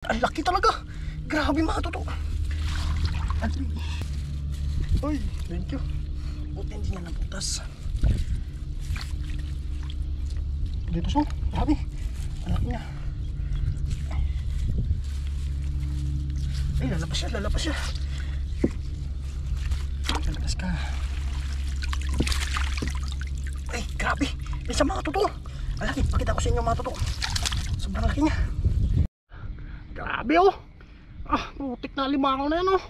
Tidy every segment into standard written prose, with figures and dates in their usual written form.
Ang laki talaga. Grabe mga toto. Uy, thank you. Buti hindi niya nabutas. Dito siya. Grabe. Ang laki niya. Ay, lalabas siya, lalabas siya. Lalabas ka. Ay, grabe. Isa mga toto. Ang laki. Pakita ko sa inyo mga toto. Sobrang laki niya. Grabe oh. Putik na limangaw na yan oh.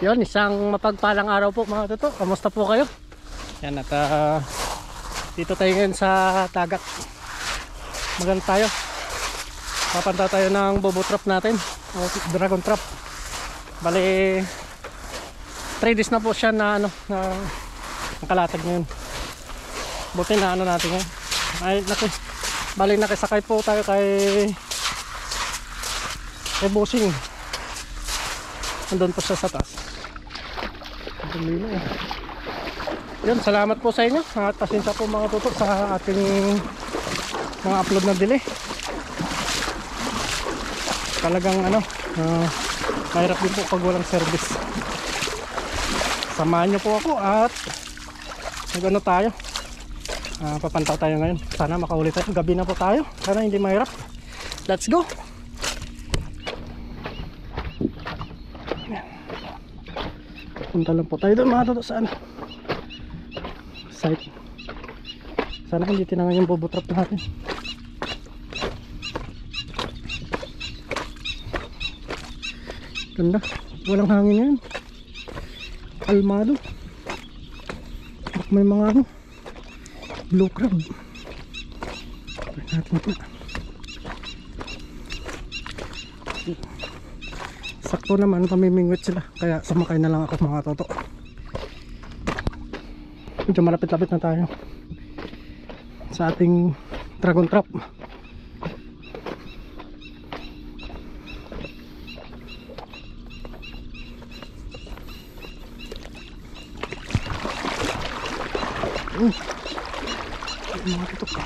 Yun, isang mapagpalang araw po mga toto. Kamusta po kayo? Yan at dito tayo ngayon sa dagat. Maganda tayo. Papanta tayo ng bobo trap natin o dragon trap. Bali 3 days na po siya na nakalatag ngayon. Buti na natin ngayon. Ay, bali nakisakay po tayo kay Busing. Andun po siya sa taas. Yun, salamat po sa inyo at pasensya po mga tuto sa ating mga upload na delay. Talagang mahirap din po pag walang service. Samahan nyo po ako at nag tayo. Papantaw tayo ngayon. Sana makahuli tayo. Gabi na po tayo. Sana hindi mahirap. Let's go! Punta lang po tayo doon mga toto sa site. Sana hindi tinangan yung bobo trap natin. Ganda, walang hangin yan. Kalmado. Bak may mga blue crab. Pwede natin ito. Sakto naman pamimingwit sila, kaya sumakay na lang ako mga toto. Medyo malapit-lapit na tayo sa ating dragon trap. Mga toto.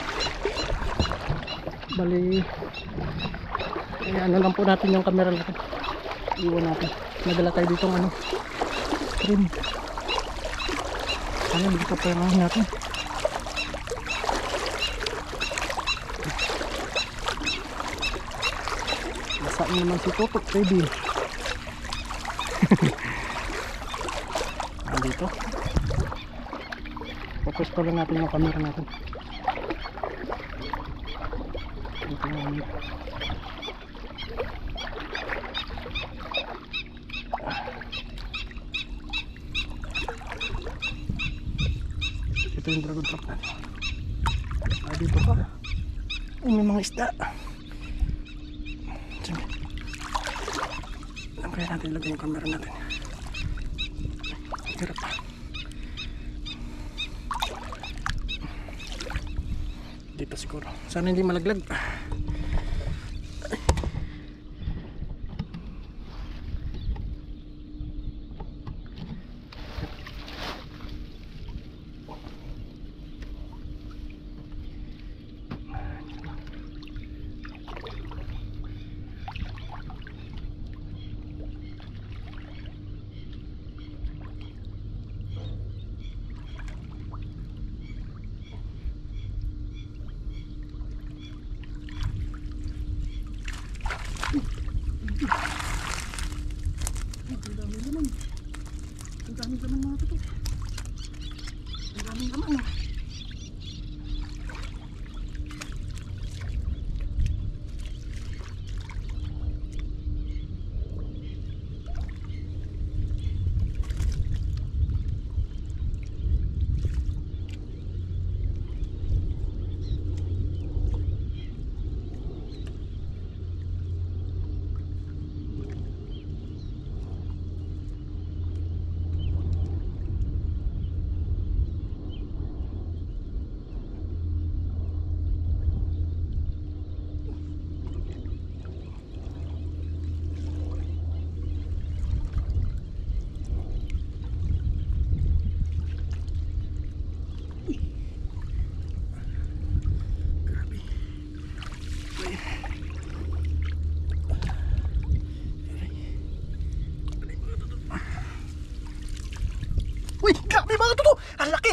Bali ano lang po natin yung camera natin. Iwan natin. Nagala tayo dito ng trim. Ano, dito pa yung natin. Nasaan naman si Tutok, baby. Dito. Focus pa lang natin yung camera natin. Dito naman. Ito yung dragon trap natin. Dito pa. May mga isda. Alam kaya natin ilagay yung camera natin. Hirap pa. Dito siguro. Sana hindi malaglag. Ang daming naman mga toto. Ang daming naman. Grabe mga tuto. Ang laki.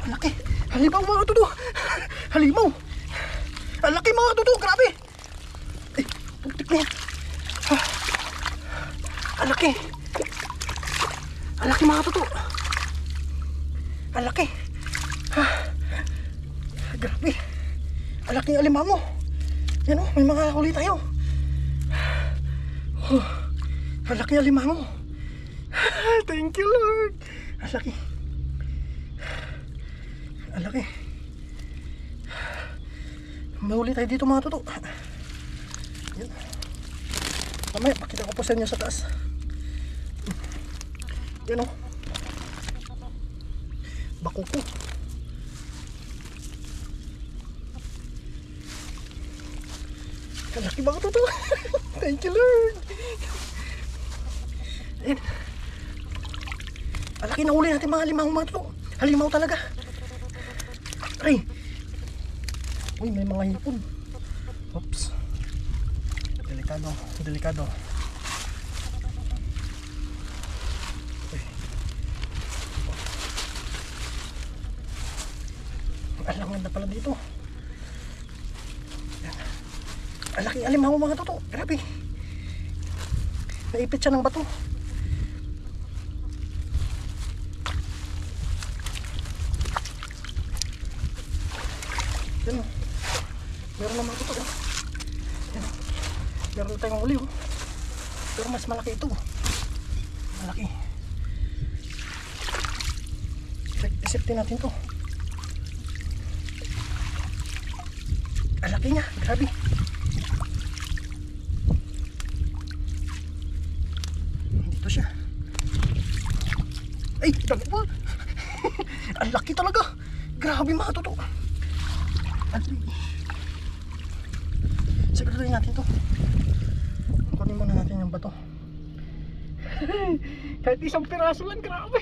Ang laki. Halimaw mga tuto. Halimaw. Ang laki mga tuto. Grabe. Ay, putik na yan. Ang laki. Ang laki mga tuto. Ang laki. Grabe. Ang laki ng alimango. Yan o, may mga huli tayo. Ang laki ng alimango. Thank you Lord. Ang laki. Ang laki. May huli tayo dito mga tuto. Yan. Mamaya pakita ko po sa inyo sa taas. Yan o. Bakuko. Ang laki mga tuto. Thank you Lord. Ayan. Ang laki na huli natin mga halimaw mga tuto. Halimaw talaga. Ay. Uy, may mga hipon. Oops. Delikado. Delikado. Uy. Ang ganda pala dito. Ang laking alimango mga tuto. Grabe. Naipit siya ng bato. Yan o. Meron na mga tuto. Yan. Meron na tayong uli o. Pero mas malaki ito. Malaki. Isipin natin to. Ang laki niya. Grabe. Dito siya. Ay, dami po. Ang laki talaga. Grabe mga tuto. Siguraduhin natin to. Kunin muna natin yung bato. Kahit isang piraso lang, grabe.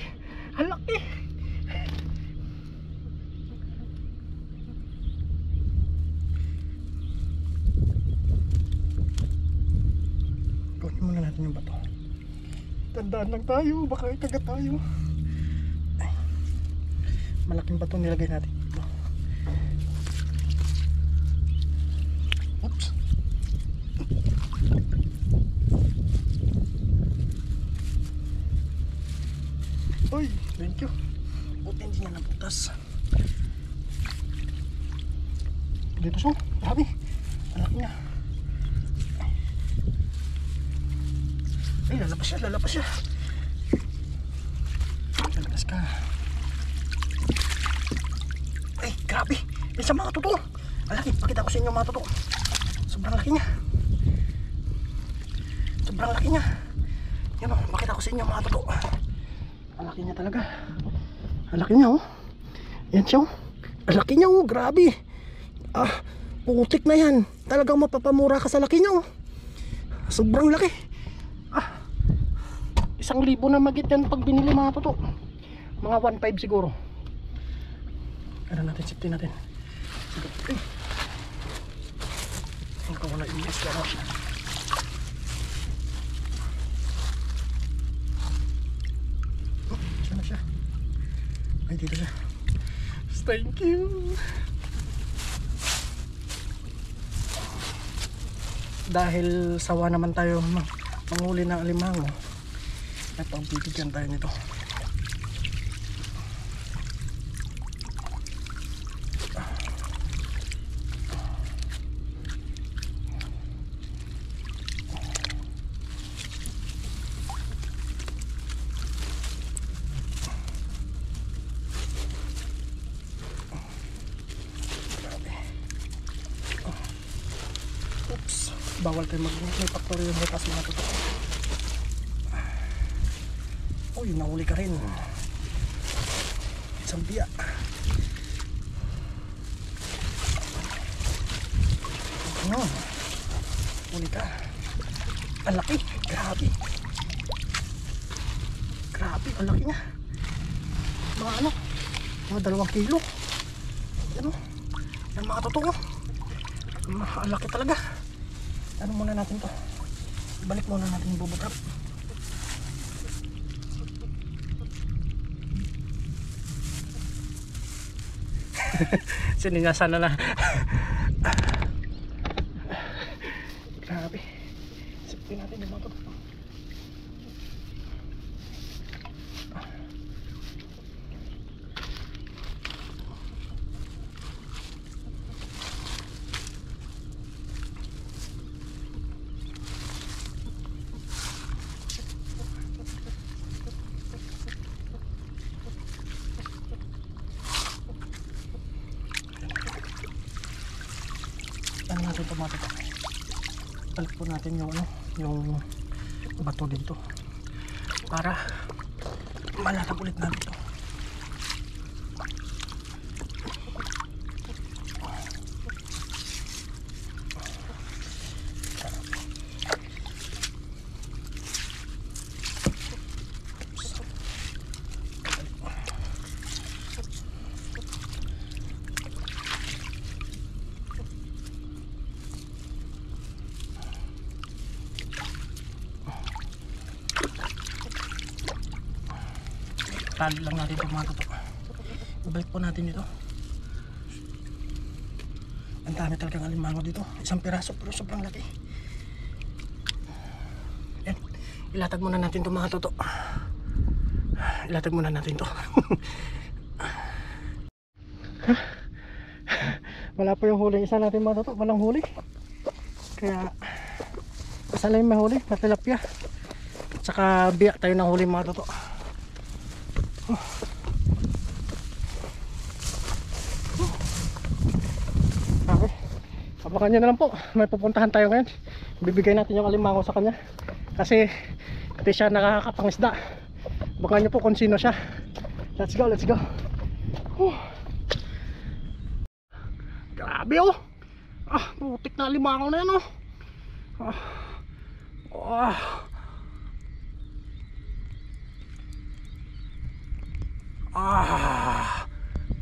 Ang laki. Kunin muna natin yung bato. Tandaan lang tayo, baka ikagat tayo. Ay, malaking bato nilagay natin dito. Oops. Uy, thank you. Buti hindi niya nabutas. Dito siya, grabe. Ang laki niya. Ay, lalapas siya, lalapas siya. Lalapas ka. Ay, grabe. Isa mga tuto. Ang laki, pakita ko sa inyo mga tuto. Sobrang laki niya. Sobrang laki niya. Yan o, pakita ko sa inyo mga tuto. Ang laki niya talaga. Ang laki niya oh. Yan siya oh. Ang laki niya oh, grabe. Ah, putik na yan. Talagang mapapamura ka sa laki niya oh. Sobrang laki. Ah, 1,000 na magit yan pag binili mga tuto. Mga 1,500 siguro. Ano natin, safety natin. Sige. Ang kawala yung isla na siya. Saan na siya? Ay, dito siya. Thank you. Dahil sawa naman tayo manghuli ng alimango, at pagbibigyan tayo nito. Bawal tayo may factory yung butas mga tuto. Uy, nahuli ka rin. Isang biya. Ano? Huli ka. Ang laki. Grabe. Grabe, ang laki niya. Mga ano? Mga 2 kilo. Yan o. Yan mga tuto. Ang laki talaga. Ano muna natin to? Balik muna natin yung bubble wrap. Sininyasan na. Grabe. Sipin natin yung mga to. Ano natin ito mga tito? Balik po natin yung ano, yung bato dito para malatag ulit natin ito. Tali lang natin ito mga tito. Ibalik po natin dito. Ang dami talagang alimango dito. Isang piraso pero sobrang laki. Yan. Ilatag muna natin ito mga tito. Ilatag muna natin ito. Wala pa yung huli. Isa natin mga tito. Walang huli. Kaya isa lang yung mahuli na tilapia. At saka biyak tayo ng huli mga tito. Okay. Abangan nyo na lang po. May pupuntahan tayo ngayon. Bibigay natin yung alimango sa kanya. Kasi hindi siya nakakapangisda. Abangan nyo po kung sino siya. Let's go, let's go. Grabe oh. Putik na alimango na yan oh.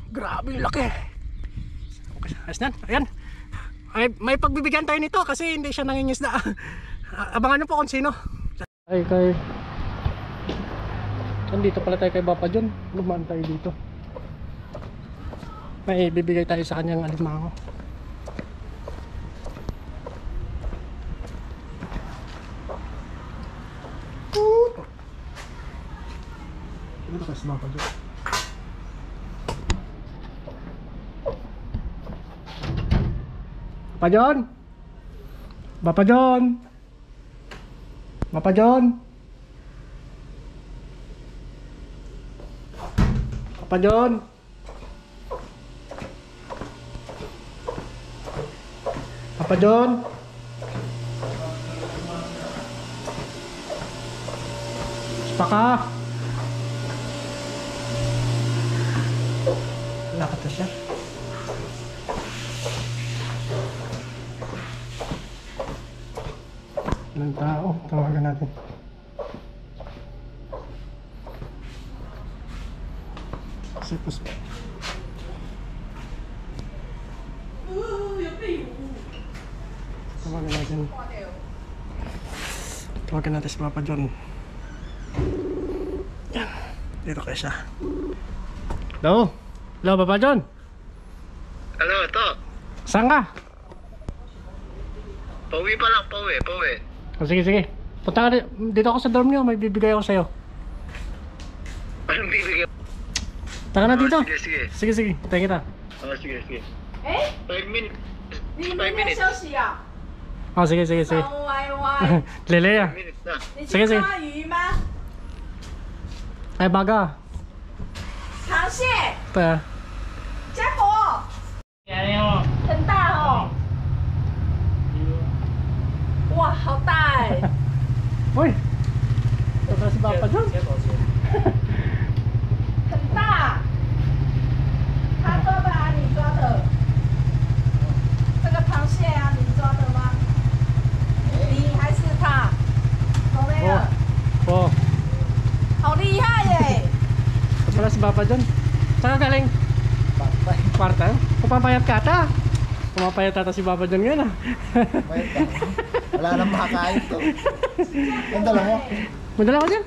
Grabe yung laki. Okay, ayos na. Ayan. May pagbibigyan tayo nito kasi hindi siya nangingisda. Abangan nyo po kung sino. Kay nandito pala tayo kay Papa John. Lumaan tayo dito. May bibigay tayo sa kanyang alimango. Dito kasi Papa John. Papa John! Papa John! Papa John! Papa John! Papa John! Paka! Lakad na siya. Ilang tao, tawagan natin. Sipos. Tawagan natin. Tawagan natin si Papa John. Yan. Dito kayo siya. Hello? Hello, Papa John? Hello, ito. Saan ka? Pauwi pa lang, pauwi. Oh, sige, sige. Punta ka dito ako sa dorm nyo. May bibigay ako sa'yo. Anong bibigyan? Taka na dito. Sige. Sige, sige. Tayo kita. Sige. 5 minutes. 你 5明天 minutes. 休息啊？ Oh, sige, sige, sige. 歪歪， Lele 5 ah. minutes na. 你 Sige, 去 sige. 抓鱼吗？ Ay, baga. 螃蟹， Ito ah. 家伙，很大哦。哇，好大哎！ Uy! Ito na si Papa John. 很大。他抓的啊，你抓的？这个螃蟹啊，你抓的吗？你还是他？都没有， Oh. 好厉害耶！ Ito pala si Papa John. Saan ka galing? Kwarta? Pumapayat ka ata. Pumapayat ata si Papa John ngayon ah. Wala nang makakain to. Ang dala mo? Madala ko dyan.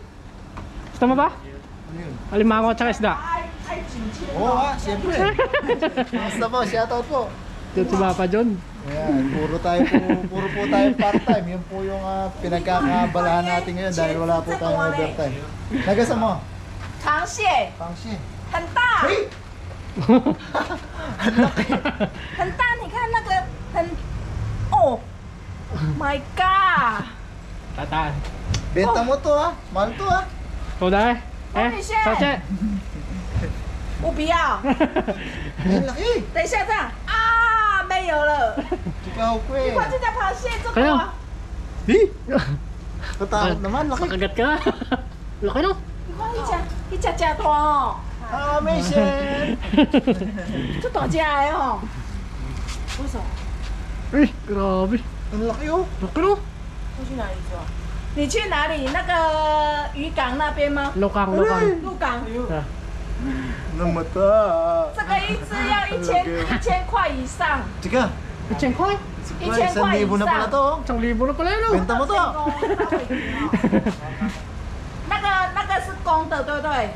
Gusto mo ba? Ano yun? Alimango at saka isda. 太紧贴 Oo 了。 nga, siyempre. Basta po, shoutout po. Yun si Papa John. Ayan, puro po tayo part-time. Yun po yung pinagkakabalahan natin ngayon dahil wala po tayong overtime. Nagasa mo? 螃蟹 Pangshi. 很大， Hey! 很大，你看那个很，哦，My God！ Tataan. Benta mo to ha. Mahal to ha. Tuday. Mami, siya. Sache. 我不要， Ang laki. 等一下这样啊，没有了。 Ikaw ko 你 eh. 看这条螃蟹这 Kaya? 个， Di! Katakot naman, laki. Makagat ka. Laki no? 你看一只大哦， Amazing! 这大只的哦。为什么？ Uy, grabe. Ang laki oh. Laki no? 我去哪里抓？你去哪里？那个渔港那边吗？ Lokang. 鹿港。 Ah. Namata. 这个一只要1000块以上， Chika, 1000 koy. 1000块以 1,000 na pala 上。 to oh. 1,000 na pala yun. oh. Benta mo to. 那个是公的，对不对？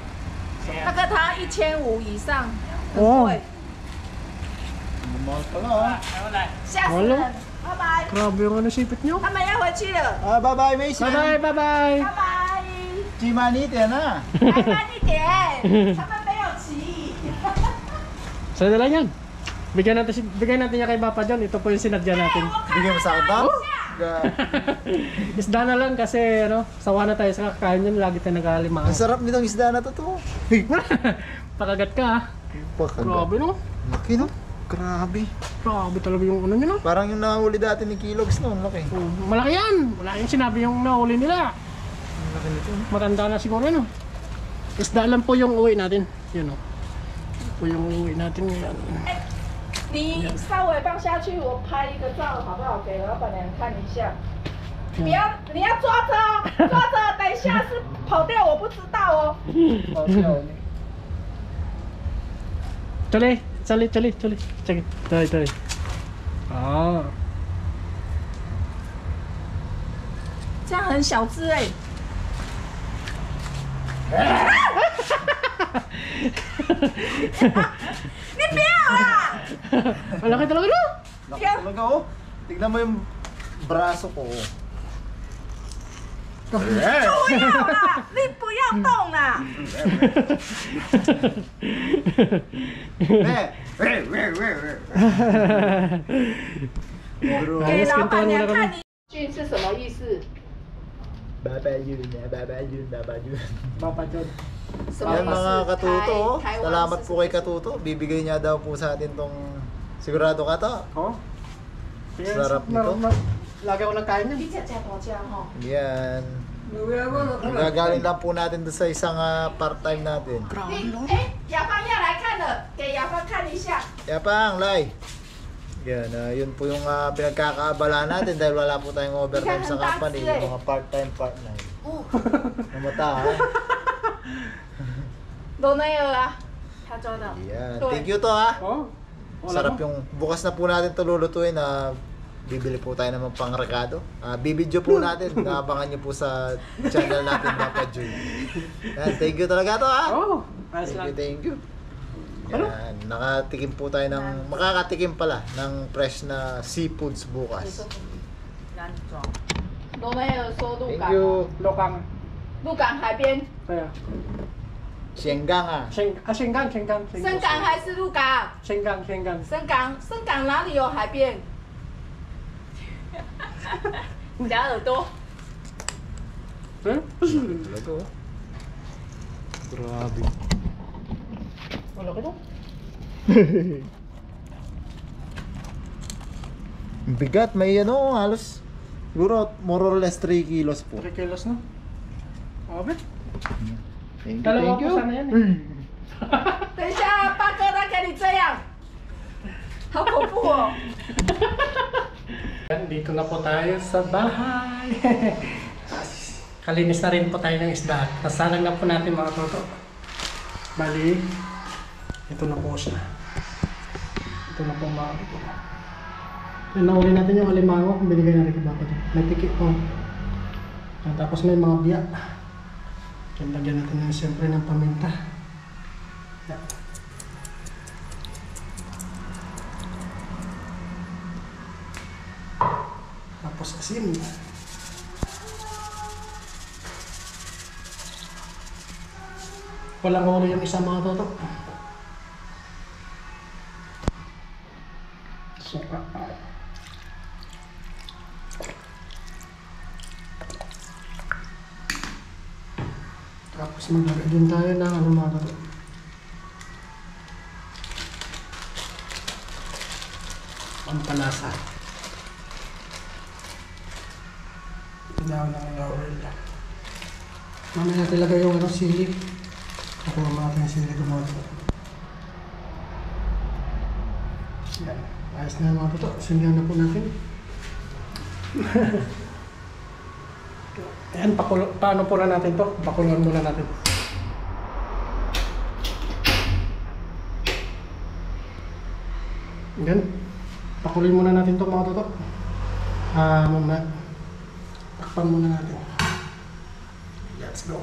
那个它1500以上，很贵， Mahal pala ah. 吓死人！拜拜， Grabe yung ano sipit nyo. 他们要回去了， Bye-bye, Mason. Bye-bye, bye-bye. 拜拜， Chimanit yan ah. 来慢一点，他们没有骑。 Sa'yo na lang yan. Bigyan natin niya kay Papa John. Ito po yung sinadya natin. Bigyan mo sa akin to? Isda na lang kasi ano, sawa na tayo sa kakain yun. Lagi tayo nag-alimango. Ang sarap nitong isda na to. Pakagat ka ha. Grabe no? Laki no? Grabe. Grabe talaga yung ano nyo no? Parang yung nahuli dati ni Kilogs no, laki. Oh, malaki yan. Wala yung sinabi yung nahuli nila. Ang laki nito. Matanda na siguro no? Isda lang po yung uwi natin. Yun o. Po yung uwi natin ngayon. 你稍微放下去，我拍一个照好不好？给老板娘看一下。不要，你要抓着哦，抓着，等一下是跑掉，我不知道哦。 Tuloy. Sige. Tuloy. Ah. 这样很小只哎、你不要啦！ Ang laki talaga no? Laki talaga oh. Tignan mo yung braso ko oh. 不要啦！你不要动啦！ 给老板娘看你菌是什么意思？ Babayun na, babayun. Papa John. 什么 Yan 意 mga 思？ katuto oh. 台湾 Salamat 是 po kay katuto. Bibigay niya daw po sa atin tong sigurado ka to. Oh. Sarap nito. Lagi ako nagkain yan. 一只只大只吼。 Yan. Gagaling lang po natin doon sa isang part-time natin. 你哎，雅芳要来看了，给雅芳看一下。 Yapang, Lai. Yan, yun po yung pinagkakaabala natin dahil wala po tayong overtime sa company. Yung mga part-time, part-time. Namata ha. 罗内尔啊，他抓的。 Yan. 对 Thank you to ha. Oh. Sarap yung bukas na po natin ito lulutuin na bibili po tayo naman pang rekado. Bibidyo po natin. Naabangan nyo po sa channel natin Papa Jun. Yan, thank you talaga to ha. Oh. Ayos lang. Thank you. Yan, nakatikim po tayo ng, makakatikim pala ng fresh na seafoods bukas. 哪里抓？罗内尔说鹿 Thank 港， you. Lokang. 鹿港海边， Kaya. Sienggang ah. Senggang. 深港还是鹿港？ Senggang. 深港哪里有海边？夹耳朵。 Eh? Talaga oh. Grabe. Wala ka no? Bigat, may ano, halos siguro more or less 3 kilos po. 3 kilos na. Grabe. Thank you, Dalawa thank po you. sana yan eh. 等一下，八哥他给你这样，好恐怖哦！ Yan, dito na po tayo sa bahay. Kalinis na rin po tayo ng isda. Nasalang na po natin mga toto. Bali, ito na po siya. Ito na po mga toto. Yan, nauli natin yung alimango. Binigay na rin kay Papa John. May tiki po. Yan, tapos may mga biya. Yan, lagyan natin yung siyempre ng paminta. Yan. Tapos asin. Walang ulo yung isang mga toto. Suka. Tapos maglagay din tayo ng ano mga toto. Pampalasa. Ilaw ng laurel. Mamaya natin lagay yung ano, sili. Nakuha mo natin yung sili gumawa. Yan. Ayos na mga toto. Sindihan na po natin. Ayan, paano po na natin to? Pakuluan muna natin. Yan. Pakuloyin muna natin to mga toto. Mamaya. Takpan muna natin. Let's go.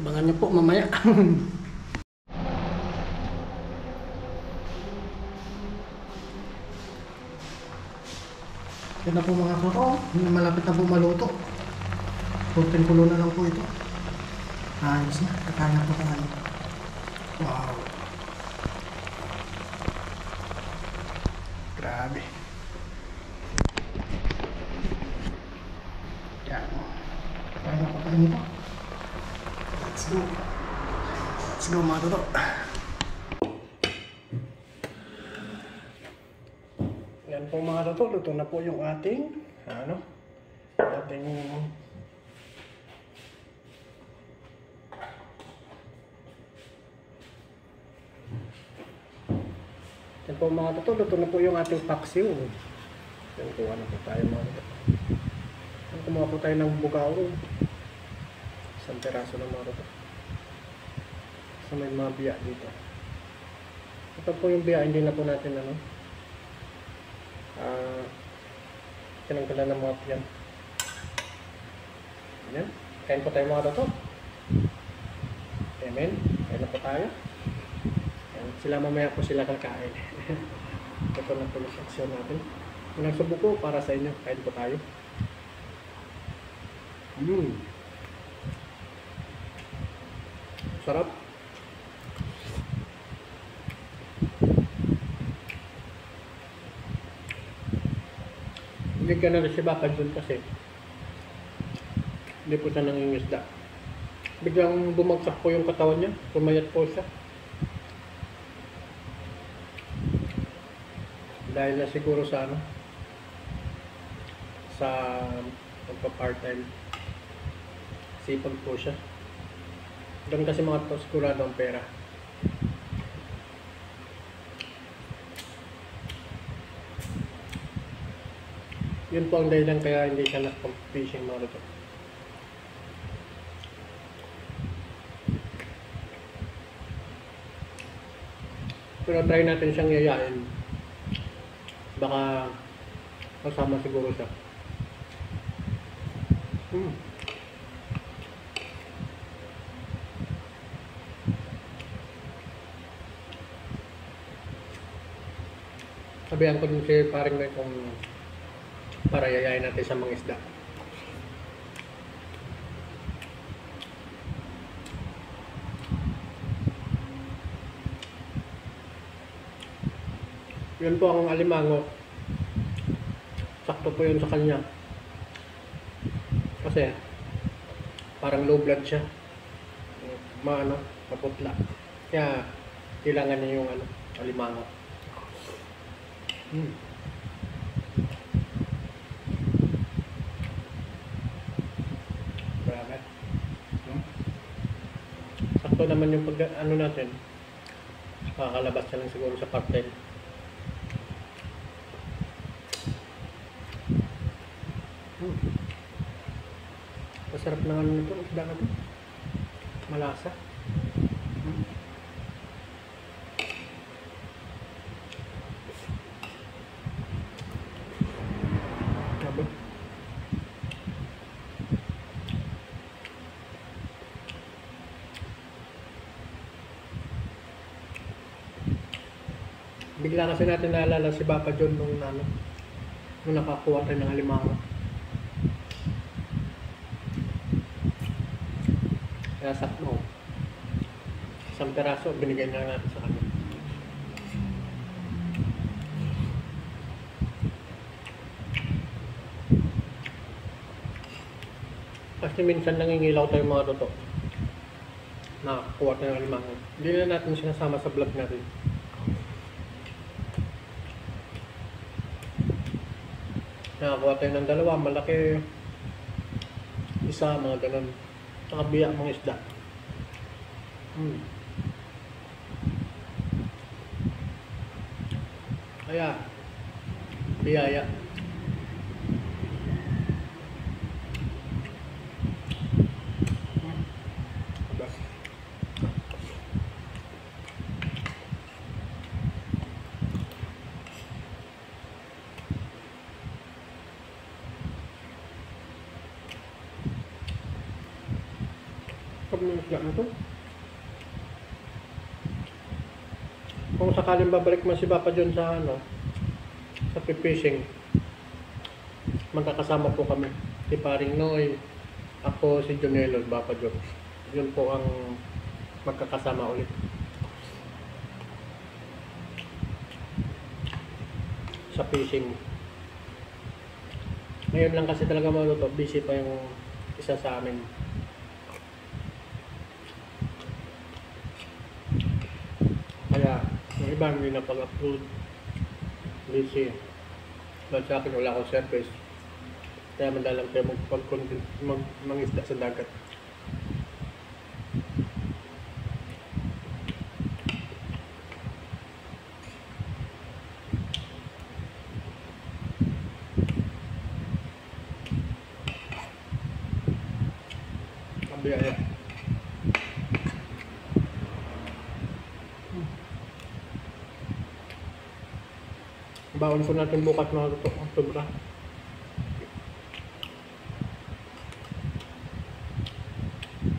Abangan nyo po mamaya. Yan na po mga toto. Malapit na po maluto. Kunting kulo na lang po ito. Ayos na. Kakaya po tayo. Wow. Grabe. Yan. Kaya na po tayo nito. Let's go. Let's go mga toto. Yan po mga toto. Luto na po yung ating Yan po mga toto. Luto na po yung ating paksiw. Yan po ano po tayo mga toto. Kumuha po tayo ng bugao. Isang peraso ng mga toto. So may mga biya dito. Ito po yung biya, hindi na po natin tinanggalan ng mga piyan. Ayan. Kain po tayo mga toto. Amen. Kain na po tayo. Ayan. Sila mamaya po sila kakain. Ito na po yung section natin. Unang subo ko para sa inyo. Kain po tayo. Sarap. Hindi ka na rin si Bakad dun kasi hindi po siya nangingisda. Biglang bumagsak po yung katawan niya. Pumayat po siya. Dahil na siguro sa sa pagpa-part-time. Sipag po siya. Doon kasi mga to sigurado ang pera. Yun po ang dahilan kaya hindi siya nakapag-fishing mga toto. Pero try natin siyang yayain. Baka kasama siguro siya. Sabihan ko din si paring na kung para yayain natin sa mga isda. Yun po ang alimango. Sakto po yun sa kanya. Kasi parang low blood siya. Maputla. Kaya kailangan niya yung alimango. Grabe. Sakto naman yung pag natin. Makakalabas na lang siguro sa part-time. Masarap na nito, isda na ito. Malasa. Grabe. Bigla kasi natin naalala si Papa John nung nakakuha tayo ng alimango. Kaya sakto. Isang peraso, binigay na natin sa kanya. Kasi minsan nangingilaw tayo mga toto. Nakakuha tayo ng alimango. Hindi na natin sinasama sa vlog natin. Nakakuha tayo ng dalawa, malaki. Isa, mga ganun. Nakabiya mga isda. Kaya, biyaya. Pag may isda na to. Kung sakaling babalik man si Papa John sa sa fishing, magkakasama po kami. Si Paring Noy, ako, si Jonelo, Papa John. Yun po ang magkakasama ulit. Sa fishing. Ngayon lang kasi talaga busy pa yung isa sa amin. Kaya, yung iba hindi na pag-upload. Busy. Dahil sa akin wala akong service. Kaya madalang tayo mangisda sa dagat. Ang biyaya. Baon po natin bukas mga toto, sobra.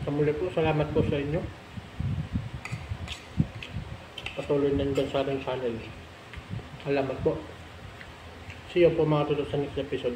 Sa muli po, salamat po sa inyo. Patuloy nandyan sa ating channel. Salamat po. See you po mga toto sa next episode.